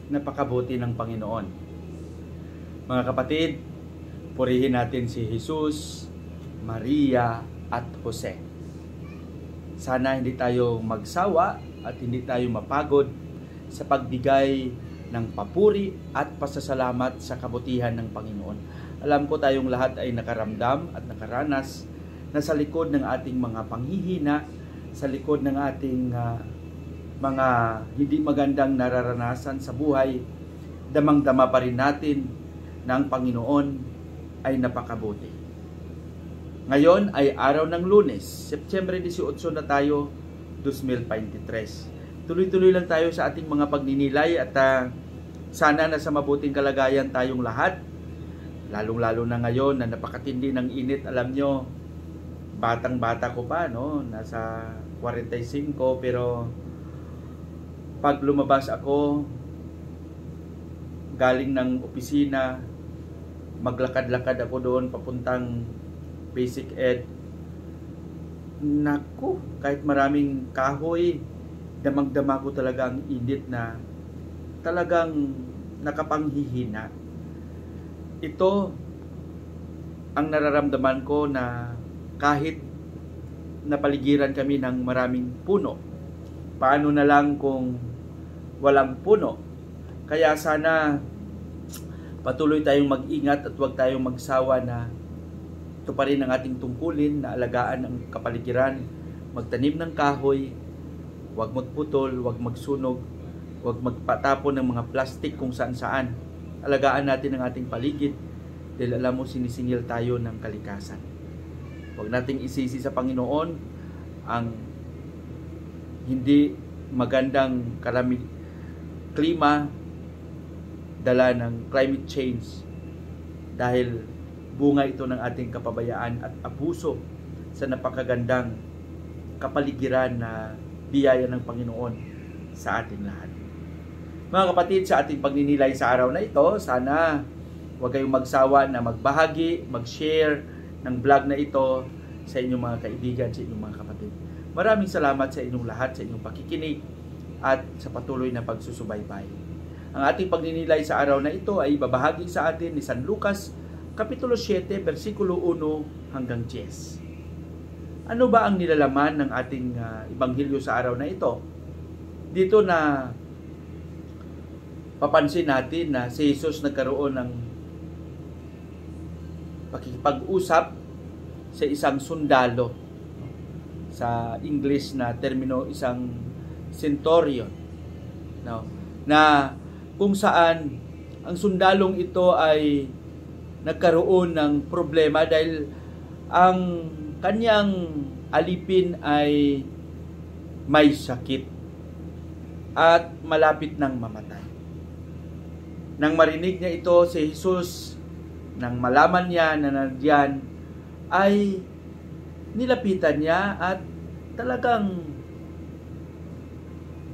napakabuti ng Panginoon. Mga kapatid, purihin natin si Jesus, Maria at Jose. Sana hindi tayo magsawa at hindi tayo mapagod sa pagbigay ng papuri at pasasalamat sa kabutihan ng Panginoon. Alam ko tayong lahat ay nakaramdam at nakaranas na sa likod ng ating mga panghihina, sa likod ng ating mga hindi magandang nararanasan sa buhay, damang-dama pa rin natin na ang Panginoon ay napakabuti. Ngayon ay araw ng Lunes, Setyembre 18 na tayo, 2023. Tuloy-tuloy lang tayo sa ating mga pagninilay at sana nasa mabuting kalagayan tayong lahat. Lalong-lalo na ngayon na napakatindi ng init. Alam nyo, batang-bata ko pa, no? Nasa 45, pero pag lumabas ako galing ng opisina, maglakad-lakad ako doon papuntang Basic Ed. Naku, kahit maraming kahoy, damang-dama ko talaga ang init na talagang nakapanghihina. Ito ang nararamdaman ko na kahit napaligiran kami ng maraming puno, paano na lang kung walang puno? Kaya sana patuloy tayong mag-ingat at huwag tayong magsawa na ito pa rin ang ating tungkulin na alagaan ang kapaligiran, magtanim ng kahoy, huwag magputol, huwag magsunog, huwag magpatapon ng mga plastik kung saan-saan. Alagaan natin ang ating paligid dahil alam mo sinisingil tayo ng kalikasan. Huwag nating isisi sa Panginoon ang hindi magandang klima dala ng climate change dahil bunga ito ng ating kapabayaan at abuso sa napakagandang kapaligiran na biyaya ng Panginoon sa ating lahat. Mga kapatid, sa ating pagninilay sa araw na ito, sana huwag kayong magsawa na magbahagi, mag-share ng vlog na ito sa inyong mga kaibigan, sa inyong mga kapatid. Maraming salamat sa inyong lahat, sa inyong pakikinig at sa patuloy na pagsusubaybay. Ang ating pagninilay sa araw na ito ay babahagi sa atin ni San Lucas, Kapitulo 7, versikulo 1 hanggang 10. Ano ba ang nilalaman ng ating ebanghelyo sa araw na ito? Dito na papansin natin na si Jesus nagkaroon ng pakikipag-usap sa isang sundalo. Sa English na termino, isang centurion. No? Na kung saan ang sundalong ito ay nagkaroon ng problema dahil ang kanyang alipin ay may sakit at malapit nang mamatay. Nang marinig niya ito si Jesus, nang malaman niya na nandiyan, ay nilapitan niya at talagang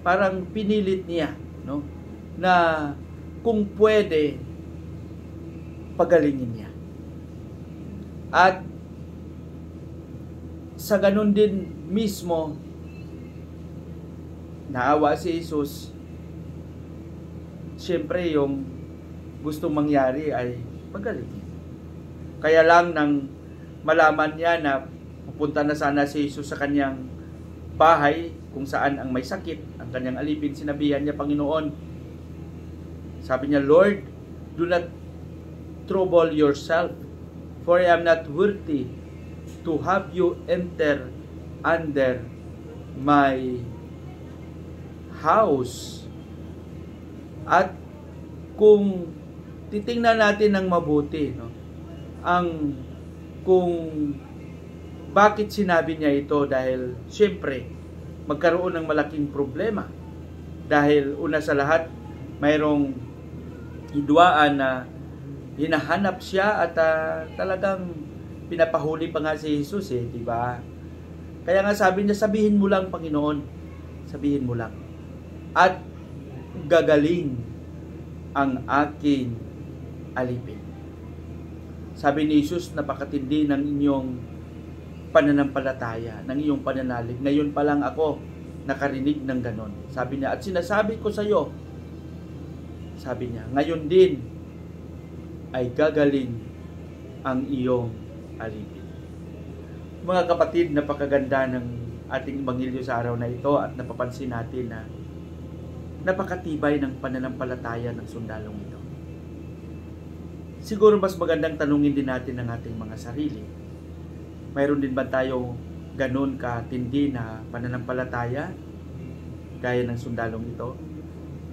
parang pinilit niya, no, na kung pwede pagalingin niya. At sa ganun din mismo, naawa si Jesus. Siyempre, yung gustong mangyari ay pagalingin. Kaya lang nang malaman niya na pupunta na sana si Jesus sa kanyang bahay kung saan ang may sakit, ang kanyang alipin, sinabihan niya, Panginoon, sabi niya, Lord, do not trouble yourself, for I am not worthy to have you enter under my house. At kung titingnan natin ng mabuti, no, kung bakit sinabi niya ito, dahil siyempre magkaroon ng malaking problema dahil una sa lahat mayroong hidwaan na hinahanap siya at talagang pinapahuli pa nga si Jesus, di ba? Kaya nga sabi niya, sabihin mo lang, Panginoon, sabihin mo lang, at gagaling ang aking alipin. Sabi ni Jesus, napakatindi ng inyong pananampalataya, ng iyong pananalig. Ngayon pa lang ako nakarinig ng ganon. Sabi niya, at sinasabi ko sa iyo, Sabi niya, ngayon din ay gagaling ang iyong alipin. Mga kapatid, napakaganda ng ating ebanghelyo sa araw na ito at napapansin natin na napakatibay ng pananampalataya ng sundalong ito. Siguro mas magandang tanungin din natin ang ating mga sarili. Mayroon din ba tayo ganun katindi na pananampalataya gaya ng sundalong ito?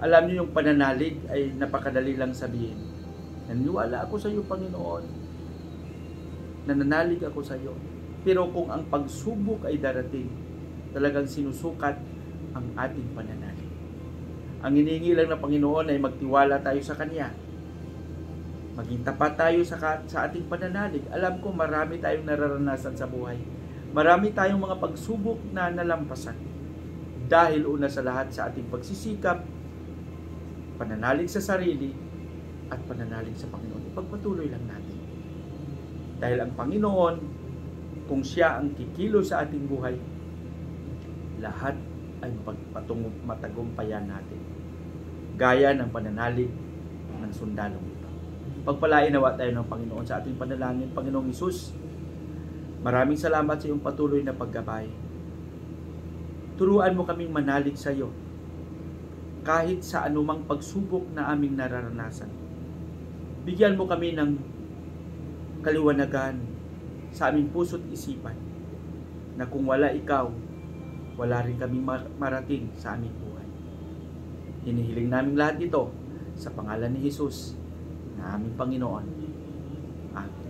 Alam niyo, yung pananalig ay napakadali lang sabihin. Naniwala ako sa iyo, Panginoon. Nananalig ako sa iyo. Pero kung ang pagsubok ay darating, talagang sinusukat ang ating pananalig. Ang hinihingi lang ng Panginoon ay magtiwala tayo sa Kanya. Maging tapat tayo sa ating pananalig. Alam ko marami tayong nararanasan sa buhay. Marami tayong mga pagsubok na nalampasan. Dahil una sa lahat sa ating pagsisikap, pananalig sa sarili, at pananalig sa Panginoon. Ipagpatuloy lang natin. Dahil ang Panginoon, kung Siya ang kikilo sa ating buhay, lahat ay matagumpayan natin. Gaya ng pananalig ng sundalong ito. Pagpalain nawa tayo ng Panginoon sa ating panalangin. Panginoong Hesus, maraming salamat sa iyong patuloy na paggabay. Turuan mo kaming manalig sa iyo kahit sa anumang pagsubok na aming nararanasan. Bigyan mo kami ng kaliwanagan sa aming puso't isipan na kung wala ikaw, wala rin kami marating sa aming buhay. Hinihiling namin lahat ito sa pangalan ni Jesus na aming Panginoon. Amen.